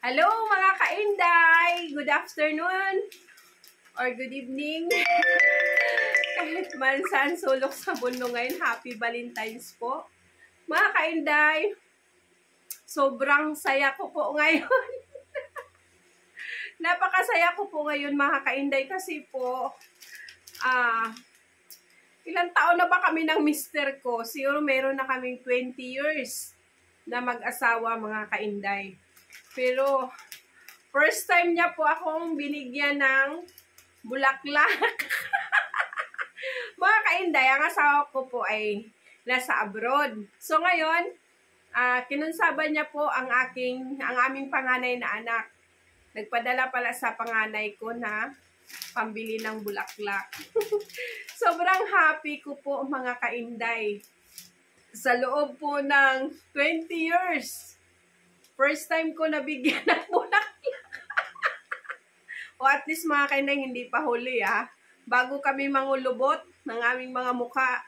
Hello mga kainday! Good afternoon or good evening. Kahit man saan sulok sa mundo ngayon, happy Valentine's po. Mga kainday, sobrang saya ko po ngayon. Napakasaya ko po ngayon mga kainday kasi po, ilang taon na ba kami ng mister ko? Siguro meron na kaming 20 years na mag-asawa mga kainday. Pero, first time niya po akong binigyan ng bulaklak. Mga kainday, ang asawa ko po ay nasa abroad. So ngayon, kinunsaban niya po ang aming panganay na anak. Nagpadala pala sa panganay ko na pambili ng bulaklak. Sobrang happy ko po mga kainday. Sa loob po ng 20 years, first time ko nabigyan ng bulaklak. O at least mga kainday, hindi pa huli bago kami mangulubot ng aming mga mukha.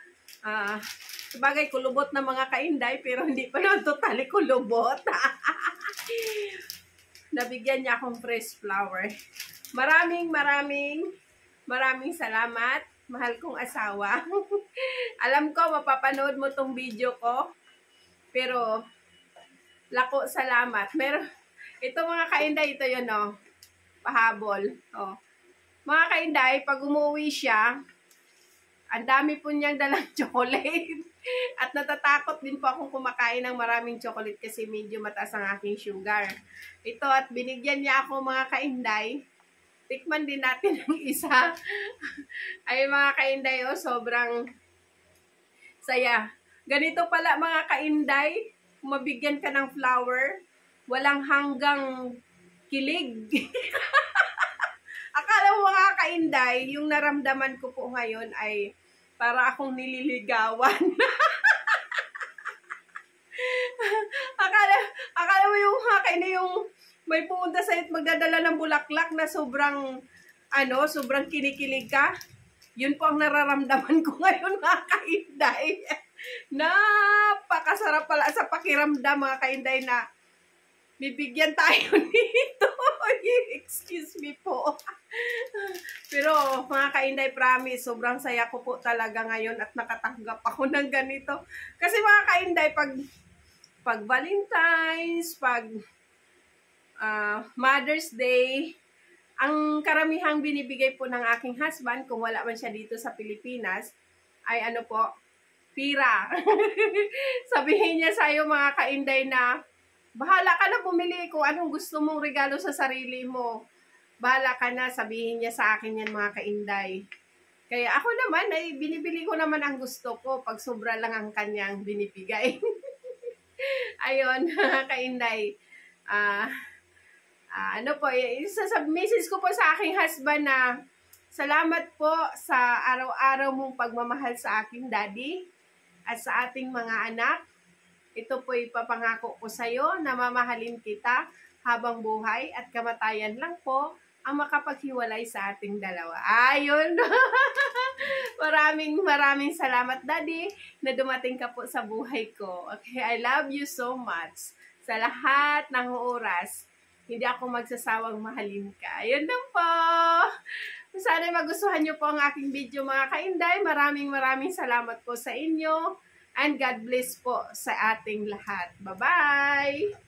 Sabagay, kulubot na mga kainday, pero hindi pa naman totally kulubot. Nabigyan niya akong fresh flower. Maraming salamat, mahal kong asawa. Alam ko, mapapanood mo tong video ko, pero lako, salamat. Ito mga kainday, ito yun pahabol. Mga kainday, pag umuwi siya, ang dami po niyang dalang chocolate. At natatakot din po akong kumakain ng maraming chocolate kasi medyo mataas ang aking sugar. Ito, at binigyan niya ako mga kainday. Tikman din natin ang isa. Ay mga kainday, sobrang saya. Ganito pala mga kainday, mabigyan ka ng flower, walang hanggang kilig. Akala mo mga kainday, yung naramdaman ko po ngayon ay para akong nililigawan. akala mo yung mga kainday, yung may pumunta sa'yo at magdadala ng bulaklak na sobrang kinikilig ka. Yun po ang nararamdaman ko ngayon mga kainday. Napakasarap pala sa pakiramdam mga kainday na bibigyan tayo nito. Excuse me po. Pero mga kainday, promise, sobrang saya ko po talaga ngayon at nakatanggap ako ng ganito. Kasi mga kainday, pag Valentine's, pag Mother's Day, ang karamihang binibigay po ng aking husband, kung wala man siya dito sa Pilipinas, ay pira. Sabihin niya sa'yo mga kainday na, bahala ka na pumili kung anong gusto mong regalo sa sarili mo. Bahala ka na, sabihin niya sa akin yan mga kainday. Kaya ako naman, ay binibili ko naman ang gusto ko pag sobra lang ang kanyang binibigay. Ayun, mga kainday. Message ko po sa aking husband na, salamat po sa araw-araw mong pagmamahal sa aking daddy at sa ating mga anak. Ito po ipapangako ko sa iyo na mamahalin kita habang buhay at kamatayan lang po ang makapaghiwalay sa ating dalawa. Ayun! maraming salamat, Daddy, na dumating ka po sa buhay ko. Okay, I love you so much. Sa lahat ng oras, hindi ako magsasawang mahalin ka. Ayun lang po! Sana magustuhan niyo po ang aking video mga kainday. Maraming salamat po sa inyo. And God bless po sa ating lahat. Bye-bye!